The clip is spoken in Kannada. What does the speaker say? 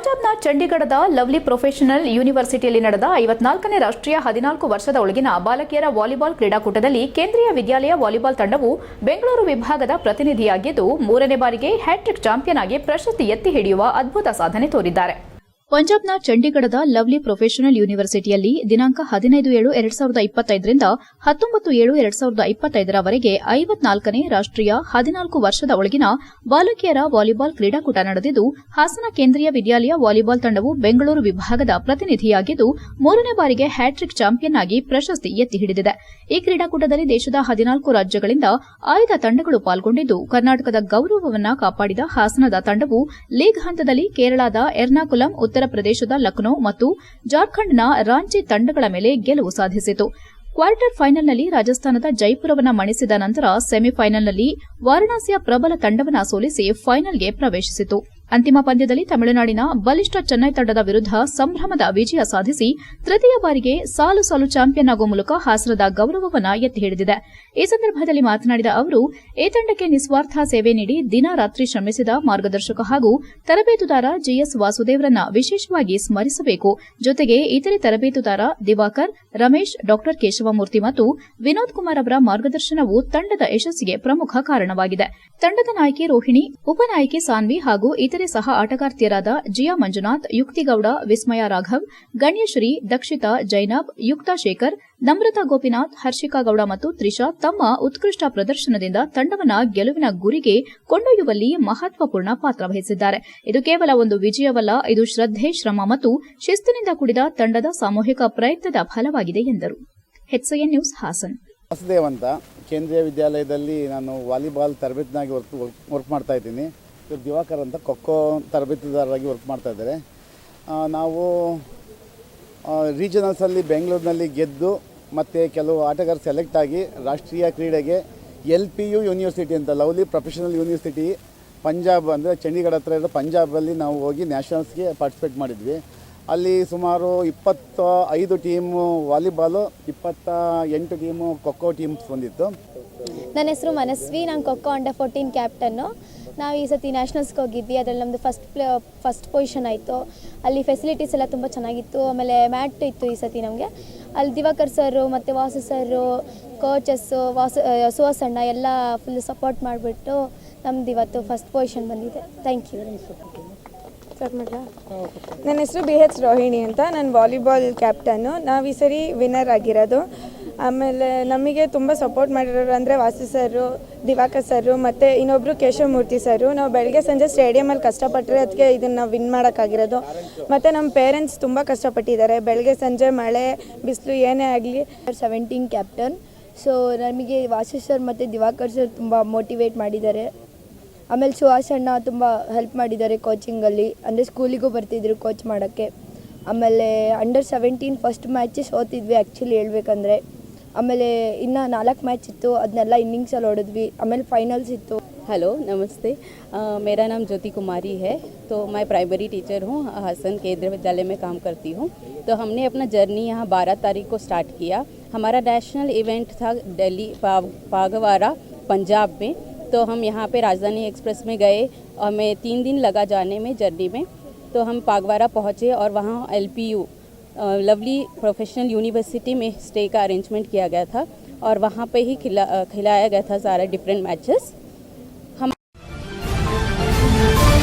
ಪಂಜಾಬ್ನ ಚಂಡೀಗಢದ ಲವ್ಲಿ ಪ್ರೊಫೆಷನಲ್ ಯೂನಿವರ್ಸಿಟಿಯಲ್ಲಿ ನಡೆದ 54ನೇ ರಾಷ್ಟ್ರೀಯ 14 ವರ್ಷದ ಒಳಗಿನ ಬಾಲಕಿಯರ ವಾಲಿಬಾಲ್ ಕ್ರೀಡಾಕೂಟದಲ್ಲಿ ಕೇಂದ್ರೀಯ ವಿದ್ಯಾಲಯ ವಾಲಿಬಾಲ್ ತಂಡವು ಬೆಂಗಳೂರು ವಿಭಾಗದ ಪ್ರತಿನಿಧಿಯಾಗಿದ್ದು 3ನೇ ಬಾರಿಗೆ ಹ್ಯಾಟ್ರಿಕ್ ಚಾಂಪಿಯನ್ ಆಗಿ ಪ್ರಶಸ್ತಿ ಎತ್ತಿ ಹಿಡಿಯುವ ಅದ್ಭುತ ಸಾಧನೆ ತೋರಿದ್ದಾರೆ. ಪಂಜಾಬ್ನ ಚಂಡೀಗಢದ ಲವ್ಲಿ ಪ್ರೊಫೆಷನಲ್ ಯೂನಿವರ್ಸಿಟಿಯಲ್ಲಿ ದಿನಾಂಕ 15/7/2025 ರಿಂದ 19/7/2025 ರವರೆಗೆ 54ನೇ ರಾಷ್ಟ್ರೀಯ 14 ವರ್ಷದ ಒಳಗಿನ ಬಾಲಕಿಯರ ವಾಲಿಬಾಲ್ ಕ್ರೀಡಾಕೂಟ ನಡೆದಿದ್ದು, ಹಾಸನ ಕೇಂದ್ರೀಯ ವಿದ್ಯಾಲಯ ವಾಲಿಬಾಲ್ ತಂಡವು ಬೆಂಗಳೂರು ವಿಭಾಗದ ಪ್ರತಿನಿಧಿಯಾಗಿದ್ದು 3ನೇ ಬಾರಿಗೆ ಹ್ಯಾಟ್ರಿಕ್ ಚಾಂಪಿಯನ್ ಆಗಿ ಪ್ರಶಸ್ತಿ ಎತ್ತಿ ಹಿಡಿದಿದೆ. ಈ ಕ್ರೀಡಾಕೂಟದಲ್ಲಿ ದೇಶದ 14 ರಾಜ್ಯಗಳಿಂದ ಆಯ್ದ ತಂಡಗಳು ಪಾಲ್ಗೊಂಡಿದ್ದು, ಕರ್ನಾಟಕದ ಗೌರವವನ್ನು ಕಾಪಾಡಿದ ಹಾಸನದ ತಂಡವು ಲೀಗ್ ಹಂತದಲ್ಲಿ ಕೇರಳದ ಎರ್ನಾಕುಲಂ, ಉತ್ತರ ಪ್ರದೇಶದ ಲಖನೌ ಮತ್ತು ಜಾರ್ಖಂಡ್ನ ರಾಂಚಿ ತಂಡಗಳ ಮೇಲೆ ಗೆಲುವು ಸಾಧಿಸಿತು. ಕ್ವಾರ್ಟರ್ ಫೈನಲ್ನಲ್ಲಿ ರಾಜಸ್ಥಾನದ ಜೈಪುರವನ್ನು ಮಣಿಸಿದ ನಂತರ ಸೆಮಿಫೈನಲ್ನಲ್ಲಿ ವಾರಣಾಸಿಯ ಪ್ರಬಲ ತಂಡವನ್ನು ಸೋಲಿಸಿ ಫೈನಲ್ಗೆ ಪ್ರವೇಶಿಸಿತು. ಅಂತಿಮ ಪಂದ್ಯದಲ್ಲಿ ತಮಿಳುನಾಡಿನ ಬಲಿಷ್ಠ ಚೆನ್ನೈ ತಂಡದ ವಿರುದ್ಧ ಸಂಭ್ರಮದ ವಿಜಯ ಸಾಧಿಸಿ ತೃತೀಯ ಬಾರಿಗೆ ಸಾಲು ಚಾಂಪಿಯನ್ ಆಗುವ ಮೂಲಕ ಹಾಸನದ ಗೌರವವನ್ನು ಎತ್ತಿ ಹಿಡಿದಿದೆ. ಈ ಸಂದರ್ಭದಲ್ಲಿ ಮಾತನಾಡಿದ ಅವರು, ಈ ತಂಡಕ್ಕೆ ನಿಸ್ವಾರ್ಥ ಸೇವೆ ನೀಡಿ ದಿನ ರಾತ್ರಿ ಶ್ರಮಿಸಿದ ಮಾರ್ಗದರ್ಶಕ ಹಾಗೂ ತರಬೇತುದಾರ ಜಿಎಸ್ ವಾಸುದೇವರನ್ನ ವಿಶೇಷವಾಗಿ ಸ್ಮರಿಸಬೇಕು. ಜೊತೆಗೆ ಇತರೆ ತರಬೇತುದಾರ ದಿವಾಕರ್, ರಮೇಶ್, ಡಾ ಕೇಶವಮೂರ್ತಿ ಮತ್ತು ವಿನೋದ್ ಕುಮಾರ್ ಅವರ ಮಾರ್ಗದರ್ಶನವು ತಂಡದ ಯಶಸ್ಸಿಗೆ ಪ್ರಮುಖ ಕಾರಣವಾಗಿದೆ. ತಂಡದ ನಾಯಕಿ ರೋಹಿಣಿ, ಉಪನಾಯಕಿ ಸಾನ್ವಿ ಹಾಗೂ ಇತರೆ ಸಹ ಆಟಗಾರ್ತಿಯರಾದ ಜಿಯಾ ಮಂಜುನಾಥ್, ಯುಕ್ತಿಗೌಡ, ವಿಸ್ಮಯ ರಾಘವ್, ಗಣ್ಯಶ್ರೀ, ದಕ್ಷಿತಾ, ಜೈನಬ್, ಯುಕ್ತಾ ಶೇಖರ್, ನಮ್ರತಾ ಗೋಪಿನಾಥ್, ಹರ್ಷಿಕಾ ಗೌಡ ಮತ್ತು ತ್ರಿಷಾ ತಮ್ಮ ಉತ್ಕೃಷ್ಟ ಪ್ರದರ್ಶನದಿಂದ ತಂಡವನ್ನು ಗೆಲುವಿನ ಗುರಿಗೆ ಕೊಂಡೊಯ್ಯುವಲ್ಲಿ ಮಹತ್ವಪೂರ್ಣ ಪಾತ್ರ ವಹಿಸಿದ್ದಾರೆ. ಇದು ಕೇವಲ ಒಂದು ವಿಜಯವಲ್ಲ, ಇದು ಶ್ರದ್ಧೆ, ಶ್ರಮ ಮತ್ತು ಶಿಸ್ತಿನಿಂದ ಕೂಡಿದ ತಂಡದ ಸಾಮೂಹಿಕ ಪ್ರಯತ್ನದ ಫಲವಾಗಿದೆ ಎಂದರು. HCN news, Haasan. ವಾಸುದೇವ್ ಅಂತ ಕೇಂದ್ರೀಯ ವಿದ್ಯಾಲಯದಲ್ಲಿ ನಾನು ವಾಲಿಬಾಲ್ ತರಬೇತಿನಾಗಿ ವರ್ಕ್ ಮಾಡ್ತಾ ಇದ್ದೀನಿ. ದಿವಾಕರ್ ಅಂತ ಖೋಖೋ ತರಬೇತುದಾರರಾಗಿ ವರ್ಕ್ ಮಾಡ್ತಾ ಇದ್ದಾರೆ. ನಾವು ರೀಜನಲ್ಸಲ್ಲಿ ಬೆಂಗಳೂರಿನಲ್ಲಿ ಗೆದ್ದು ಮತ್ತು ಕೆಲವು ಆಟಗಾರರು ಸೆಲೆಕ್ಟ್ ಆಗಿ ರಾಷ್ಟ್ರೀಯ ಕ್ರೀಡೆಗೆ LPU ಯೂನಿವರ್ಸಿಟಿ ಅಂತ ಲವ್ಲಿ ಪ್ರೊಫೆಷನಲ್ ಯೂನಿವರ್ಸಿಟಿ ಪಂಜಾಬ್ ಅಂದರೆ ಚಂಡೀಗಢ ಹತ್ರ ಇರೋ ಪಂಜಾಬಲ್ಲಿ ನಾವು ಹೋಗಿ ನ್ಯಾಷನಲ್ಸ್ಗೆ ಪಾರ್ಟಿಸಿಪೇಟ್ ಮಾಡಿದ್ವಿ. ಅಲ್ಲಿ ಸುಮಾರು 25 team volleyball, 28 team kho kho teams ಬಂದಿತ್ತು. ನನ್ನ ಹೆಸರು ಮನಸ್ವಿ, ನಾನು ಖೋಖೋ ಅಂಡರ್ 14 ಕ್ಯಾಪ್ಟನ್ನು. ನಾವು ಈ ಸತಿ ನ್ಯಾಷನಲ್ಸ್ಗೆ ಹೋಗಿದ್ವಿ. ಅದರಲ್ಲಿ ನಮ್ಮದು ಫಸ್ಟ್ ಪೊಸಿಷನ್ ಆಯಿತು. ಅಲ್ಲಿ ಫೆಸಿಲಿಟೀಸ್ ಎಲ್ಲ ತುಂಬ ಚೆನ್ನಾಗಿತ್ತು. ಆಮೇಲೆ ಮ್ಯಾಟ್ ಇತ್ತು ಈ ಸತಿ ನಮಗೆ. ಅಲ್ಲಿ ದಿವಾಕರ್ ಸರು ಮತ್ತು ವಾಸು ಸರು, ಕೋಚಸ್ಸು, ಸುಹಾಸಣ್ಣ ಎಲ್ಲ ಫುಲ್ ಸಪೋರ್ಟ್ ಮಾಡಿಬಿಟ್ಟು ನಮ್ದು ಇವತ್ತು ಫಸ್ಟ್ ಪೊಸಿಷನ್ ಬಂದಿದೆ. Thank you. ನನ್ನ ಹೆಸರು BH ರೋಹಿಣಿ ಅಂತ. ನಾನು ವಾಲಿಬಾಲ್ ಕ್ಯಾಪ್ಟನ್ನು. ನಾವು ಈ ಸರಿ ವಿನ್ನರ್ ಆಗಿರೋದು. ಆಮೇಲೆ ನಮಗೆ ತುಂಬ ಸಪೋರ್ಟ್ ಮಾಡಿರೋರು ಅಂದರೆ ವಾಸು ಸರು, ದಿವಾಕರ್ ಸರು ಮತ್ತು ಇನ್ನೊಬ್ಬರು ಕೇಶವಮೂರ್ತಿ ಸರು. ನಾವು ಬೆಳಗ್ಗೆ ಸಂಜೆ ಸ್ಟೇಡಿಯಮಲ್ಲಿ ಕಷ್ಟಪಟ್ಟರೆ ಅದಕ್ಕೆ ಇದನ್ನು ನಾವು ವಿನ್ ಮಾಡೋಕ್ಕಾಗಿರೋದು. ಮತ್ತು ನಮ್ಮ ಪೇರೆಂಟ್ಸ್ ತುಂಬ ಕಷ್ಟಪಟ್ಟಿದ್ದಾರೆ. ಬೆಳಗ್ಗೆ ಸಂಜೆ ಮಳೆ ಬಿಸಿಲು ಏನೇ ಆಗಲಿ. 17 ಕ್ಯಾಪ್ಟನ್. ಸೊ ನಮಗೆ ವಾಸು ಸರ್ ಮತ್ತು ದಿವಾಕರ್ ಸರ್ ತುಂಬ ಮೋಟಿವೇಟ್ ಮಾಡಿದ್ದಾರೆ. ಆಮೇಲೆ ಸುಹಾಸಣ್ಣ ತುಂಬ ಹೆಲ್ಪ್ ಮಾಡಿದ್ದಾರೆ ಕೋಚಿಂಗಲ್ಲಿ. ಅಂದರೆ ಸ್ಕೂಲಿಗೂ ಬರ್ತಿದ್ರು ಕೋಚ್ ಮಾಡೋಕ್ಕೆ. ಆಮೇಲೆ ಅಂಡರ್ 17 ಫಸ್ಟ್ ಮ್ಯಾಚ್ ಸೋತಿದ್ವಿ ಆ್ಯಕ್ಚುಲಿ ಹೇಳ್ಬೇಕಂದ್ರೆ. ಆಮೇಲೆ ಇನ್ನು 4 ಮ್ಯಾಚ್ ಇತ್ತು, ಅದನ್ನೆಲ್ಲ ಇನ್ನಿಂಗ್ಸಲ್ಲಿ ಹೊಡೆದ್ವಿ. ಆಮೇಲೆ ಫೈನಲ್ಸ್ ಇತ್ತು. हेलो नमस्ते, मेरा नाम ज्योति कुमारी है. तो मैं प्राइमरी टीचर हूँ, हासन केंद्रीय विद्यालय में काम करती हूँ. तो हमने अपना जर्नी यहाँ 12 तारीख को स्टार्ट किया. हमारा नेशनल इवेंट था दिल्ली पागवारा पंजाब में. तो हम यहाँ पे राजधानी एक्सप्रेस में गए. हमें 3 दिन लगा जाने में, जर्नी में. तो हम पागवारा पहुँचे और वहाँ LPU लवली प्रोफेशनल यूनिवर्सिटी में स्टे का अरेंजमेंट किया गया था और वहाँ पे ही खिलाया गया था सारे डिफरेंट मैचेस.